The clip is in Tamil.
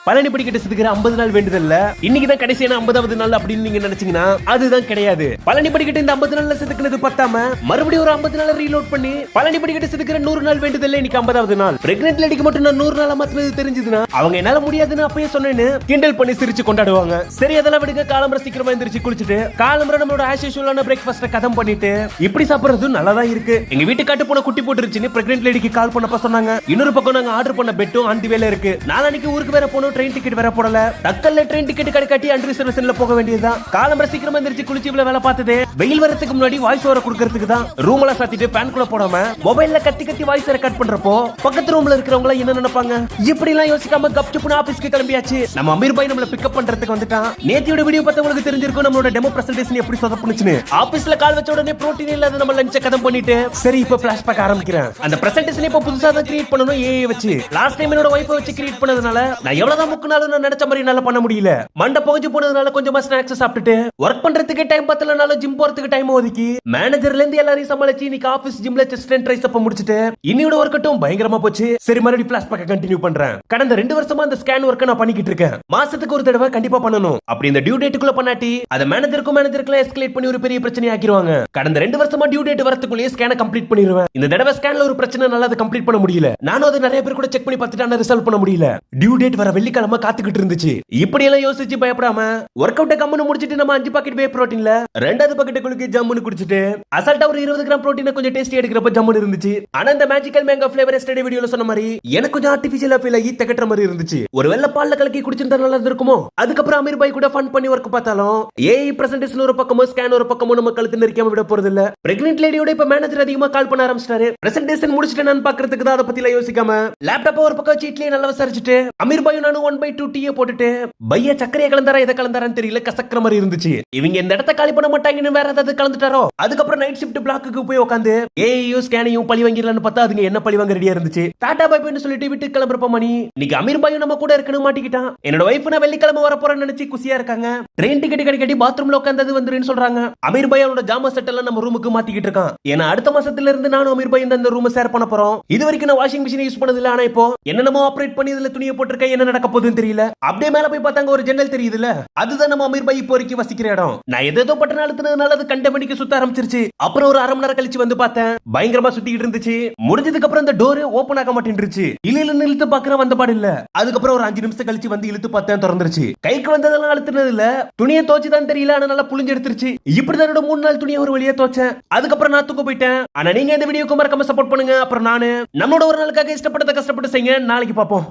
பழனி படிக்கட்டு இருக்கிற 50 நாள் வேண்டுதல்ல இன்னைக்கு தான் கடைசியான 50வது நாள் அப்படின்னு நீங்க நினைச்சீங்கன்னா அதுதான் கிடையாது. பழனி படிக்கட்டு இந்த 50 நாள்ல செதுக்குனது பத்தாம மறுபடியும் ஒரு 50 நாள் ரீலோட் பண்ணி பழனி படிக்கட்டு செதுக்கிற 100 நாள் வேண்டுதல்ல இன்னைக்கு 50வது நாள். பிரெக்னன்ட் லேடிக்கு மட்டும் நான் 100 நாளா மாத்தினது தெரிஞ்சதுன்னா அவங்க என்னால முடியாதுன்னு அப்பயே சொன்னேன்னு கிண்டல் பண்ணி சிரிச்சு கொண்டாடுவாங்க. சரி அதெல்லாம் விடுங்க, காலம்பர சீக்கிரமா எந்திரிச்சு குளிச்சுட்டு காலம்பர நம்மளோட ஆஸ் யூசுவலான பிரேக்ஃபாஸ்ட் கதம் பண்ணிட்டு இப்படி சாப்பிடுறது நல்லா தான் இருக்கு. எங்க வீட்டு காட்டு போன குட்டி போட்டுருச்சுன்னு பிரெக்னன்ட் லேடிக்கு கால் பண்ணப்ப சொன்னாங்க. இன்னொரு பக்கம் நாங்க ஆர்டர் பண்ண பெட்டும் ஆண்டி வேலை இருக்கு. நாளைக்கு ஊருக்கு வேற போனோம், ட்ரெயின் டிக்கெட் வேற போடல. தக்கல்ல ட்ரெயின் டிக்கெட் கட்டி அண்ட் ரிசர்வேஷன்ல போக வேண்டியதுதான். காலம்பர சீக்கிரமா எந்திரிச்சு குளிச்சு இவ்வளவு வேலை பார்த்தது வெயில் வரதுக்கு முன்னாடி வாய்ஸ் ஓவர் கொடுக்கிறதுக்கு தான். ரூம் எல்லாம் சாத்திட்டு பேன் கூட போடாம மொபைல்ல கத்தி வாய்ஸ் ரெக்கார்ட் பண்றப்போ பக்கத்து ரூம்ல இருக்கிறவங்க என்ன நினைப்பாங்க? இப்படி எல்லாம் யோசிக்காம கப்சுப்புன ஆபீஸ்க்கு கிளம்பியாச்சு. நம்ம அமீர் பாய் நம்மள பிக்கப் பண்றதுக்கு வந்துட்டான். நேத்தியோட வீடியோ பார்த்து உங்களுக்கு தெரிஞ்சிருக்கும் நம்மளோட டெமோ பிரசன்டேஷன் எப்படி சொதப்புனுச்சுன்னு. ஆபீஸ்ல கால் வச்ச உடனே புரோட்டீன் இல்லாத நம்ம லஞ்ச் கதம் பண்ணிட்டு சரி இப்ப ஃபிளாஷ்பேக் ஆரம்பிக்கிறேன். அந்த பிரசன்டேஷன் இப்ப புதுசா தான் கிரியேட் பண்ணனும் ஏஐ வச்சு. லாஸ்ட் டைம் என்னோட வைஃபை வச்சு கிரியேட் பண்ணதுனால நான் எவ்வளவுதான் முக்குனாலும் நான் நினைச்ச மாதிரி நல்லா பண்ண முடியல. மண்ட புகஞ்சு போனதுனால கொஞ்சமா ஸ்நாக்ஸ் சாப்பிட்டுட்டு ஒர்க் பண்றதுக்கு டைம் பத்தலனால ஜிம் போறதுக்கு டைம் ஒதுக்கி மேனேஜர்ல இருந்து எல்லாரையும் சமாளிச்சு இன்னைக்கு ஆபீஸ் ஜிம்ல செஸ்ட் அண்ட் ட்ரைஸ் அப் முடிச்சிட்டு இன்னியோட ஒர்க்கட்டும் பயங்கரமா போச்சு. சரி மறுபடியும் ஃபிளாஷ்பேக் கண்டினியூ பண்றேன். கடந்த 2 வருஷமா அந்த ஸ்கேன் ஒர்க்க நான் பண்ணிக்கிட்டு இருக்கேன். மாசத்துக்கு ஒரு தடவை கண்டிப்பா பண்ணணும். அப்படி இந்த டியூ டேட்டுக்குள்ள பண்ணாட்டி அத மேனேஜருக்குள்ள எஸ்கலேட் பண்ணி ஒரு பெரிய பிரச்சனை ஆக்கிடுவாங்க. கடந்த 2 வருஷமா டியூ டேட் வரதுக்குள்ளே ஸ்கேனை கம்ப்ளீட் பண்ணிடுவேன். இந்த தடவை ஸ்கேன்ல ஒரு பிரச்சனை நல்லா அதை கம்ப்ளீட் பண்ண முடியல. நானும் அதை நிறைய பேர் கூட செக் பண்ணி பார்த்துட்டு ரிசால்வ் பண்ண முடியல. டியூ டேட் வர வெள்ளிக்கிழமை காத்துக்கிட்டு இருந்துச்சு. இப்படி எல்லாம் யோசிச்சு பயப்படாம ஒர்க் அவுட் கம்முன்னு முடிச்சிட்டு நம்ம 5 பாக்கெட் வே புரோட்டீன்ல 2வது பாக்கெட் குளுக்கு ஜம்முன்னு குடிச்சிட்டு அசால்ட்டா ஒரு 20 கிராம் புரோட்டீனை கொஞ்சம் டேஸ்டி எடுக்கிறப்ப ஜம்முன்னு இருந்துச்சு. ஆனா இந்த மேஜிக்கல் மேங்கோ ஃபிளேவர் எஸ்டர்டே வீடியோல சொன்ன மாதிரி எனக்கு கொஞ்சம் ஆர்டிஃபிஷியலா ஃபீல் ஆகி தகட்டுற மாதிரி இருந்துச்சு. ஒரு வெள்ள பால்ல கலக்கி குடிச்சிருந்தா நல்லா இருக்குமோ. அதுக்கப்புறம் அமீர் பாய் கூட ஃபன் பண்ணி ஒர்க் பார்த்தாலும் ஏஐ பிரசன்டேஷன் ஒரு பக்கமோ ஸ்கேன் ஒரு பக்கமோ நம்ம கழுத்து நெரிக்காம விட போறது இல்ல. பிரெக்னன்ட் லேடியோட இப்ப மேனேஜர் அதிகமா கால் பண்ண ஆரம்பிச்சிட்டாரு. பிரசன்டேஷன் முடிச்சிட்டு நான் பாக்குறதுக்கு தான் அதை பத்தி யோசிக்காம லேப்டாப் ஒரு பக்கம் சீட்லயே நல்லா விசாரிச்சுட்டு அமீர் பாயும் நானும் 1/2 டீயை போட்டுட்டு பைய சக்கரையை கலந்தாரா இதை கலந்தாரான்னு தெரியல கசக்கிற மாதிரி இருந்துச்சு. இவங்க இந்த இடத்த காலி பண்ண மாட்டாங்கன்னு வேற ஏதாவது கலந்துட்டாரோ. அதுக்கப்புறம் நைட் ஷிஃப்ட் பிளாக்குக்கு போய் உட்காந்து ஏஐயும் ஸ்கேனையும் பழி வாங்கிடலான்னு பார்த்தா அதுங்க என்ன பழி வாங்க ரெடியா இருந்துச்சு. டாடா பாய் பாய்னு சொல்லிட்டு விட்டு கிளம்புறப்ப மணி இன்னைக்கு அமீர் பாயும் நம்ம கூட இருக்கணும் மாட்டிக்கிட்டான். என்னோட வைஃப் நான் வெள்ளிக்கிழமை வர போறேன்னு நினைச்சு குசியா இருக்காங்க. ட்ரெயின் டிக்கெட் கட்டி பாத்ரூம்ல உட்காந்தது வந்துருன்னு சொல்றாங்க. அமீர் பாய் அவனோட ஜாமா செட் எல்லாம் நம்ம ரூமுக்கு மாட்டிக்கிட்டு இருக்கான். ஏன்னா அடுத்த மாசத்துல இருந்து நானும் அமீர் பாய் இந்த ரூம் ஷேர் பண்ண போறோம். இது வரைக்கும் நான் வாஷிங் மிஷின் யூஸ் பண்ணது இல்ல. ஆனா இப்போ என்னென்னமோ ஆபரேட் பண்ணி இதுல துணியை போட்டுருக்க என்ன நடக்க போகுதுன்னு தெரியல. அப்படியே மேல போய் பார்த்தாங்க ஒரு ஜன்னல் தெரியுதுல, அதுதான் நம்ம அமீர் பாய் இப்போ வரைக்கும் வசிக்கிற இடம். நான் ஏதோ பட்டன அழுத்தினதுனால அது கண்ட மணிக்கு சுத்த ஆரம்பிச்சிருச்சு. அப்புறம் ஒரு 1/2 மணி நேரம் கழிச்சு வந்து பார்த்தேன், பயங்கரமா சுத்திக்கிட்டு இருந்துச்சு. முடிஞ்சதுக்கு அப்புறம் இந்த டோர் ஓபன் ஆக மாட்டேன்ருச்சு. இல்ல இழுத்து பாக்குற வந்த பாடு இல்ல. அதுக்கப்புறம் ஒரு 5 நிமிஷம் கழிச்சு வந்து இழுத்து பார்த்தேன், திறந்துருச்சு. கைக்கு வந்ததெல்லாம் அழுத்தினது இல்ல, துணியை தோச்சுதான் தெரியல. ஆனா நல்லா புளிஞ்சு எடுத்துருச்சு. இப்படிதான் என்னோட 3 நாள் துணியை ஒரு வழியா தோச்சேன். அதுக்கப்புறம் நான் தூக்க போயிட்டேன். ஆனா நீங்க இந்த வீடியோக்கு மறக்காம சப்போர்ட் பண்ணுங்க. அப்புறம் நானு நம்மளோட ஒரு நாளுக்காக இஷ்டப்பட்டதை கஷ்டப்பட்டு செய்யுங்க. நாளைக்கு பார்ப்போம்.